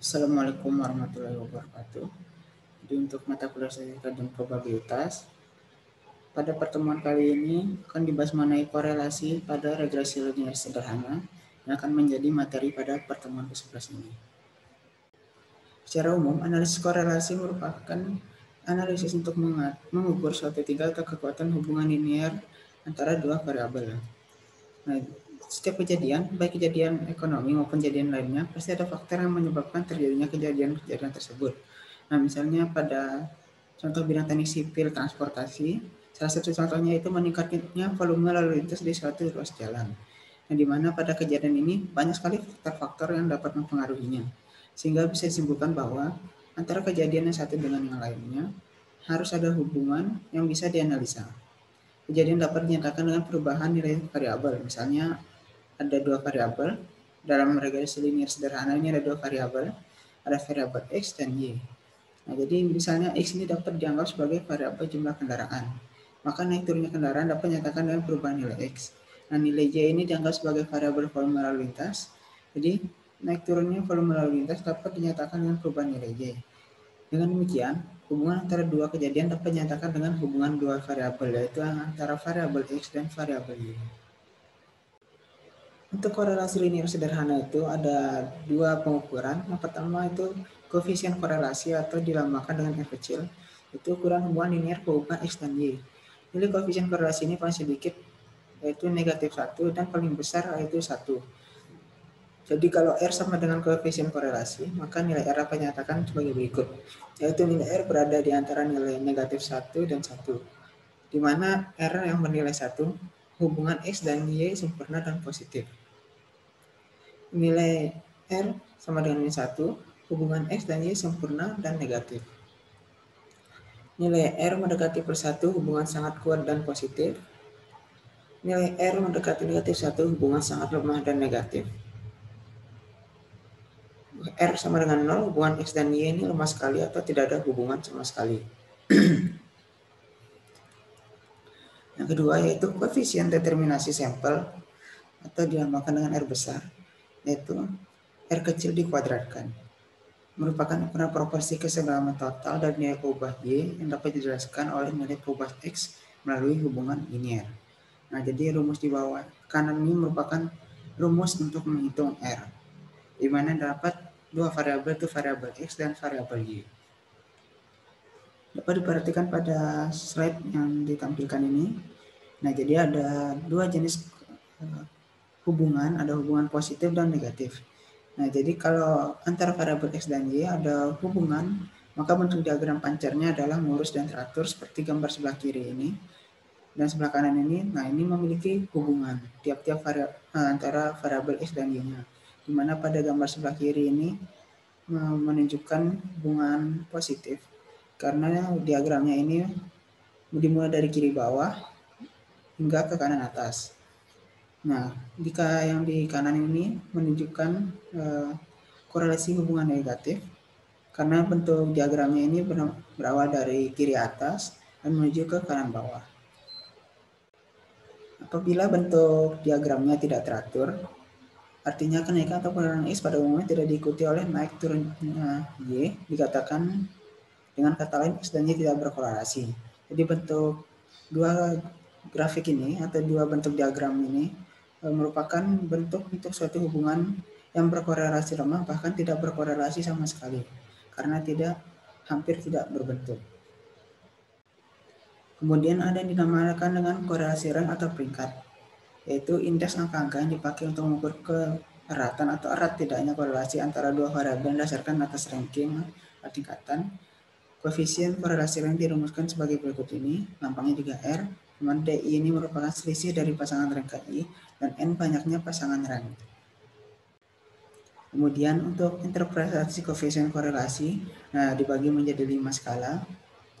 Assalamualaikum warahmatullahi wabarakatuh. Jadi untuk mata kuliah statistika dan probabilitas, pada pertemuan kali ini akan dibahas mengenai korelasi pada regresi linear sederhana yang akan menjadi materi pada pertemuan ke-11 ini. Secara umum, analisis korelasi merupakan analisis untuk mengukur suatu tingkat atau kekuatan hubungan linear antara dua variabel. Nah, setiap kejadian, baik kejadian ekonomi maupun kejadian lainnya, pasti ada faktor yang menyebabkan terjadinya kejadian-kejadian tersebut. Nah, misalnya pada contoh bidang teknik sipil transportasi, salah satu contohnya itu meningkatnya volume lalu lintas di suatu ruas jalan. Nah, di mana pada kejadian ini banyak sekali faktor-faktor yang dapat mempengaruhinya, sehingga bisa disimpulkan bahwa antara kejadian yang satu dengan yang lainnya harus ada hubungan yang bisa dianalisa. Kejadian dapat dinyatakan dengan perubahan nilai variabel. Misalnya ada dua variabel dalam regresi linear sederhana ini ada dua variabel, ada variabel x dan y. Nah, jadi misalnya x ini dapat dianggap sebagai variabel jumlah kendaraan. Maka naik turunnya kendaraan dapat dinyatakan dengan perubahan nilai x. Nah, nilai y ini dianggap sebagai variabel volume lalu lintas. Jadi naik turunnya volume lalu lintas dapat dinyatakan dengan perubahan nilai y. Dengan demikian, hubungan antara dua kejadian dapat dinyatakan dengan hubungan dua variabel, yaitu antara variabel x dan variabel y. Untuk korelasi linear sederhana itu ada dua pengukuran. Yang pertama itu koefisien korelasi atau dilambangkan dengan R kecil. Itu ukuran hubungan linear perubahan x dan y. Nilai koefisien korelasi ini paling sedikit yaitu negatif 1 dan paling besar yaitu 1. Jadi kalau R sama dengan koefisien korelasi, maka nilai R dapat dinyatakan sebagai berikut. Yaitu nilai R berada di antara nilai negatif 1 dan 1. Di mana R yang bernilai 1, hubungan X dan Y sempurna dan positif. Nilai R sama dengan nilai 1, hubungan X dan Y sempurna dan negatif. Nilai R mendekati per 1, hubungan sangat kuat dan positif. Nilai R mendekati negatif 1, hubungan sangat lemah dan negatif. R sama dengan 0, hubungan X dan Y ini lemah sekali atau tidak ada hubungan sama sekali. Yang kedua yaitu koefisien determinasi sampel atau dilambangkan dengan R besar, yaitu R kecil dikuadratkan. Merupakan ukuran proporsi kesegalaman total dari nilai perubahan Y yang dapat dijelaskan oleh nilai perubahan X melalui hubungan linear. Nah, jadi rumus di bawah kanan ini merupakan rumus untuk menghitung R, di mana dapat dua variabel itu variabel X dan variabel Y. Dapat diperhatikan pada slide yang ditampilkan ini. Nah, jadi ada dua jenis hubungan, ada hubungan positif dan negatif. Nah, jadi kalau antara variabel X dan Y ada hubungan, maka bentuk diagram pancarnya adalah mulus dan teratur seperti gambar sebelah kiri ini. Dan sebelah kanan ini, nah ini memiliki hubungan tiap-tiap antara variabel X dan Y-nya. Di mana pada gambar sebelah kiri ini menunjukkan hubungan positif. Karena diagramnya ini dimulai dari kiri bawah hingga ke kanan atas. Nah, jika yang di kanan ini menunjukkan korelasi hubungan negatif, karena bentuk diagramnya ini berawal dari kiri atas dan menuju ke kanan bawah. Apabila bentuk diagramnya tidak teratur, artinya kenaikan atau penurunan X pada umumnya tidak diikuti oleh naik turunnya Y, dikatakan dengan kata lain X dan Y tidak berkorelasi. Jadi bentuk dua grafik ini atau dua bentuk diagram ini merupakan bentuk untuk suatu hubungan yang berkorelasi lemah bahkan tidak berkorelasi sama sekali karena hampir tidak berbentuk. Kemudian ada yang dinamakan dengan korelasi rang atau peringkat, yaitu indeks angka-angka yang dipakai untuk mengukur keeratan atau erat tidaknya korelasi antara dua variabel berdasarkan atas ranking atau tingkatan. Koefisien korelasi rang dirumuskan sebagai berikut ini, lambangnya juga R, di mana DI ini merupakan selisih dari pasangan rang KI dan N banyaknya pasangan rang. Kemudian untuk interpretasi koefisien korelasi, nah dibagi menjadi 5 skala.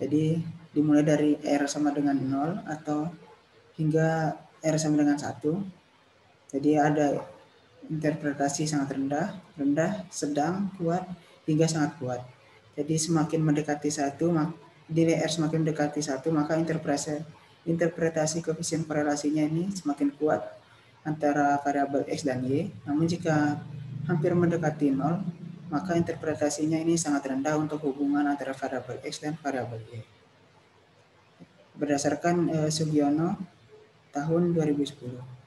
Jadi dimulai dari R sama dengan 0 atau hingga R sama dengan 1. Jadi ada interpretasi sangat rendah, sedang, kuat, hingga sangat kuat. Jadi semakin mendekati 1, nilai R semakin mendekati 1, maka interpretasi koefisien korelasinya ini semakin kuat antara variabel X dan Y. Namun jika hampir mendekati 0, maka interpretasinya ini sangat rendah untuk hubungan antara variabel X dan variabel Y. Berdasarkan Sugiono tahun 2010.